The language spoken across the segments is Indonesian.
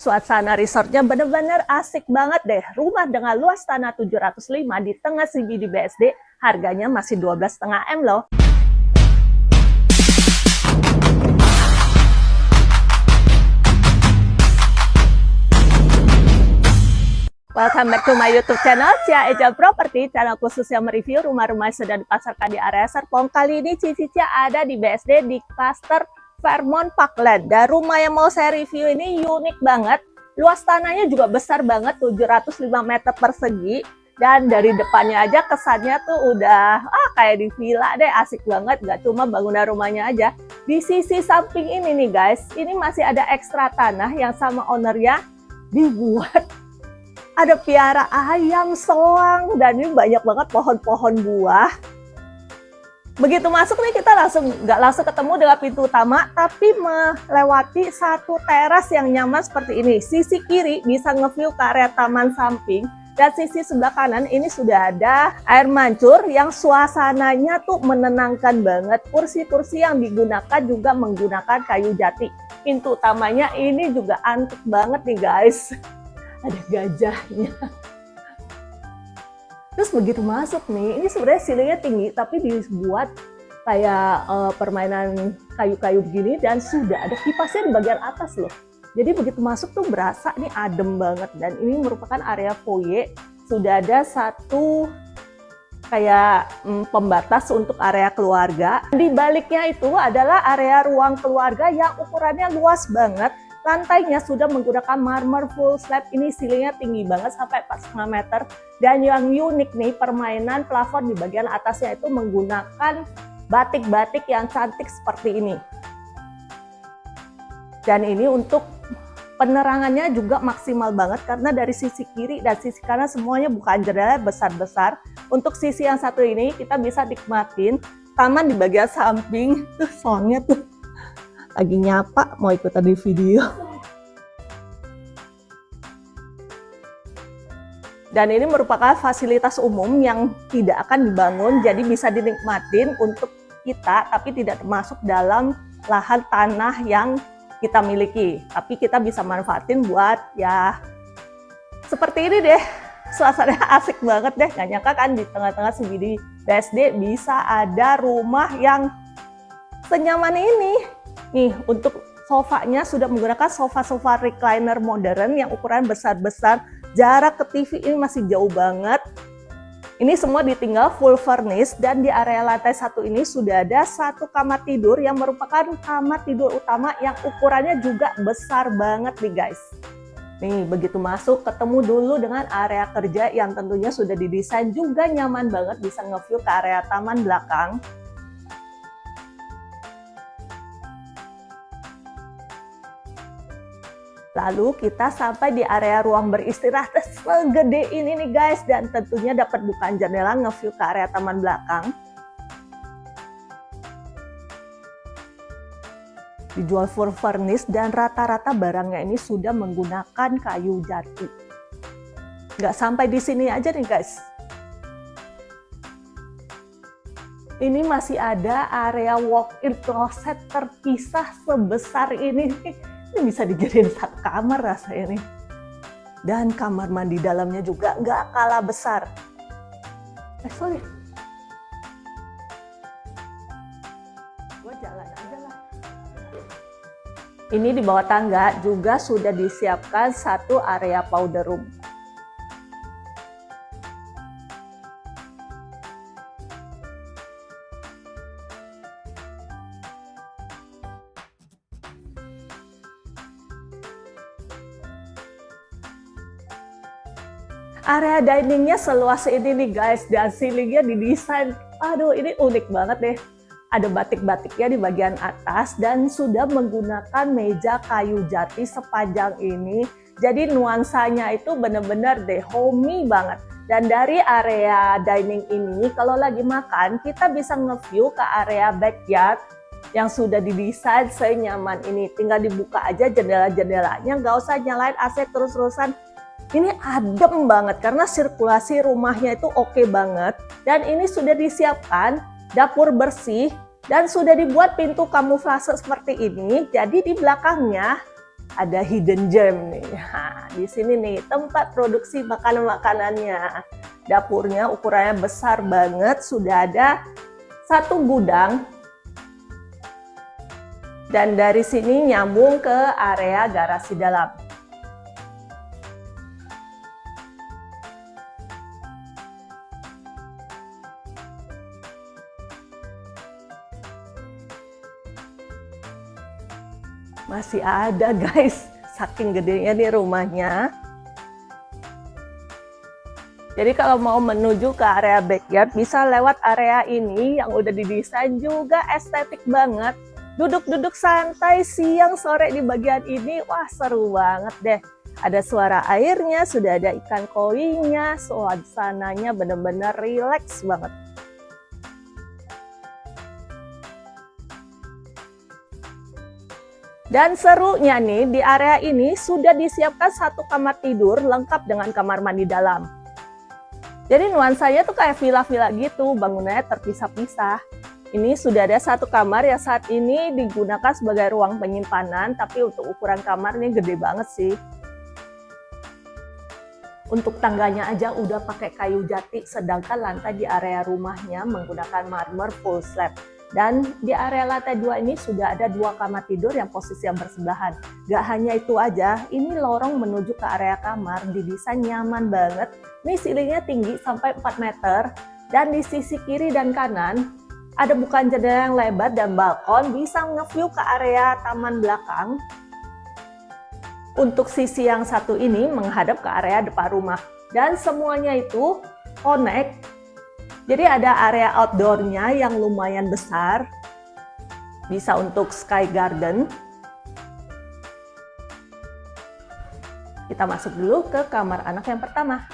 Suasana resortnya bener-bener asik banget deh. Rumah dengan luas tanah 705 di tengah CBD BSD, harganya masih 12,5 M loh. Welcome back to my YouTube channel, Cia Eja Property, channel khusus yang mereview rumah-rumah yang sedang dipasarkan di area Serpong. Kali ini Cici Cia ada di BSD di cluster Fairmont Parkland. Dan rumah yang mau saya review ini unik banget. Luas tanahnya juga besar banget, 705 meter persegi. Dan dari depannya aja kesannya tuh udah kayak di villa deh, asik banget. Gak cuma bangunan rumahnya aja. Di sisi samping ini nih guys, ini masih ada ekstra tanah yang sama ownernya dibuat. Ada piara ayam, soang, dan ini banyak banget pohon-pohon buah. Begitu masuk nih kita nggak langsung ketemu dengan pintu utama, tapi melewati satu teras yang nyaman seperti ini. Sisi kiri bisa nge-view ke area taman samping, dan sisi sebelah kanan ini sudah ada air mancur yang suasananya tuh menenangkan banget. Kursi-kursi yang digunakan juga menggunakan kayu jati. Pintu utamanya ini juga antik banget nih guys. Ada gajahnya. Terus begitu masuk nih, ini sebenarnya ceilingnya tinggi tapi dibuat kayak permainan kayu-kayu begini, dan sudah ada kipasnya di bagian atas loh. Jadi begitu masuk tuh berasa nih adem banget, dan ini merupakan area foyer. Sudah ada satu kayak pembatas untuk area keluarga. Di baliknya itu adalah area ruang keluarga yang ukurannya luas banget. Lantainya sudah menggunakan marmer full slab, ini ceilingnya tinggi banget sampai 4,5 meter. Dan yang unik nih, permainan plafon di bagian atasnya itu menggunakan batik-batik yang cantik seperti ini. Dan ini untuk penerangannya juga maksimal banget karena dari sisi kiri dan sisi kanan semuanya bukan jendela besar-besar. Untuk sisi yang satu ini kita bisa nikmatin taman di bagian samping. Tuh soalnya tuh lagi nyapa, mau ikutan di video. Dan ini merupakan fasilitas umum yang tidak akan dibangun, jadi bisa dinikmatin untuk kita, tapi tidak termasuk dalam lahan tanah yang kita miliki. Tapi kita bisa manfaatin buat ya seperti ini deh. Suasananya asik banget deh, gak nyangka kan di tengah-tengah CBD BSD bisa ada rumah yang senyaman ini. Nih, untuk sofanya sudah menggunakan sofa-sofa recliner modern yang ukuran besar-besar. Jarak ke TV ini masih jauh banget. Ini semua ditinggal full furnished, dan di area lantai satu ini sudah ada satu kamar tidur yang merupakan kamar tidur utama yang ukurannya juga besar banget nih guys. Nih, begitu masuk ketemu dulu dengan area kerja yang tentunya sudah didesain juga nyaman banget, bisa nge-view ke area taman belakang. Lalu kita sampai di area ruang beristirahat segede ini nih guys, dan tentunya dapat bukaan jendela nge-view ke area taman belakang. Dijual full furnished dan rata-rata barangnya ini sudah menggunakan kayu jati. Nggak sampai di sini aja nih guys. Ini masih ada area walk-in closet terpisah sebesar ini. Ini bisa dijadiin satu kamar rasanya nih. Dan kamar mandi dalamnya juga nggak kalah besar. Sorry. Gua jalan aja lah. Ini di bawah tangga juga sudah disiapkan satu area powder room. Area diningnya seluas ini nih guys, dan ceilingnya didesain, aduh ini unik banget deh. Ada batik-batiknya di bagian atas dan sudah menggunakan meja kayu jati sepanjang ini. Jadi nuansanya itu bener-bener deh homey banget. Dan dari area dining ini kalau lagi makan kita bisa nge-view ke area backyard yang sudah didesain senyaman ini. Tinggal dibuka aja jendela-jendelanya, nggak usah nyalain AC terus-terusan. Ini adem banget karena sirkulasi rumahnya itu oke banget. Dan ini sudah disiapkan dapur bersih dan sudah dibuat pintu kamuflase seperti ini. Jadi di belakangnya ada hidden gem nih. Nah, di sini nih tempat produksi makanan-makanannya. Dapurnya ukurannya besar banget, sudah ada satu gudang. Dan dari sini nyambung ke area garasi dalam. Masih ada guys, saking gedenya nih rumahnya. Jadi kalau mau menuju ke area backyard bisa lewat area ini yang udah didesain juga estetik banget. Duduk-duduk santai siang sore di bagian ini, wah seru banget deh. Ada suara airnya, sudah ada ikan koinya, suasananya bener-bener rileks banget. Dan serunya nih, di area ini sudah disiapkan satu kamar tidur lengkap dengan kamar mandi dalam. Jadi nuansanya tuh kayak villa-villa gitu, bangunannya terpisah-pisah. Ini sudah ada satu kamar yang saat ini digunakan sebagai ruang penyimpanan, tapi untuk ukuran kamarnya gede banget sih. Untuk tangganya aja udah pakai kayu jati, sedangkan lantai di area rumahnya menggunakan marmer full slab. Dan di area lantai 2 ini sudah ada 2 kamar tidur yang posisi yang bersebelahan. Gak hanya itu aja, ini lorong menuju ke area kamar didesain nyaman banget. Ini ceilingnya tinggi sampai 4 meter. Dan di sisi kiri dan kanan ada bukaan jendela yang lebar dan balkon bisa nge-view ke area taman belakang. Untuk sisi yang satu ini menghadap ke area depan rumah. Dan semuanya itu connect. Jadi ada area outdoor-nya yang lumayan besar, bisa untuk sky garden. Kita masuk dulu ke kamar anak yang pertama.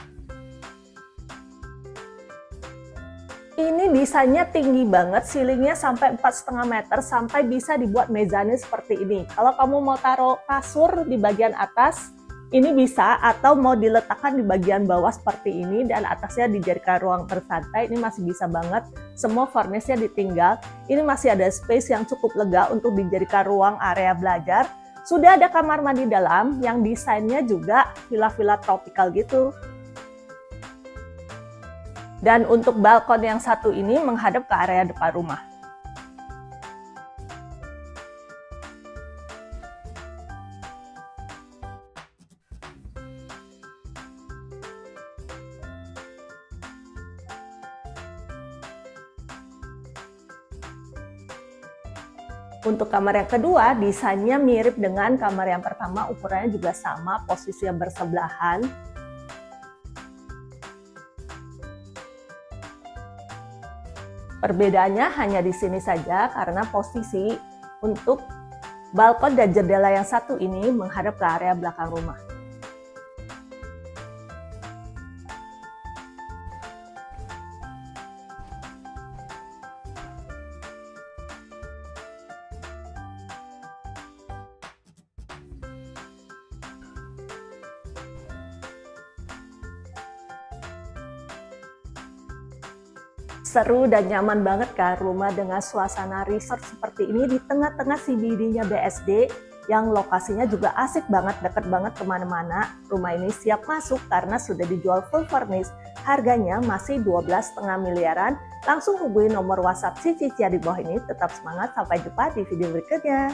Ini desainnya tinggi banget, ceilingnya sampai 4,5 meter, sampai bisa dibuat mezanine seperti ini. Kalau kamu mau taruh kasur di bagian atas, ini bisa, atau mau diletakkan di bagian bawah seperti ini dan atasnya dijadikan ruang bersantai, ini masih bisa banget. Semua furnish-nya ditinggal. Ini masih ada space yang cukup lega untuk dijadikan ruang area belajar. Sudah ada kamar mandi dalam yang desainnya juga villa-villa tropical gitu. Dan untuk balkon yang satu ini menghadap ke area depan rumah. Untuk kamar yang kedua, desainnya mirip dengan kamar yang pertama, ukurannya juga sama, posisi yang bersebelahan. Perbedaannya hanya di sini saja karena posisi untuk balkon dan jendela yang satu ini menghadap ke area belakang rumah. Seru dan nyaman banget kan rumah dengan suasana resort seperti ini di tengah-tengah CBD-nya BSD yang lokasinya juga asik banget, deket banget kemana-mana. Rumah ini siap masuk karena sudah dijual full furnished. Harganya masih 12,5 miliaran. Langsung hubungi nomor WhatsApp Cici Cia di bawah ini. Tetap semangat, sampai jumpa di video berikutnya.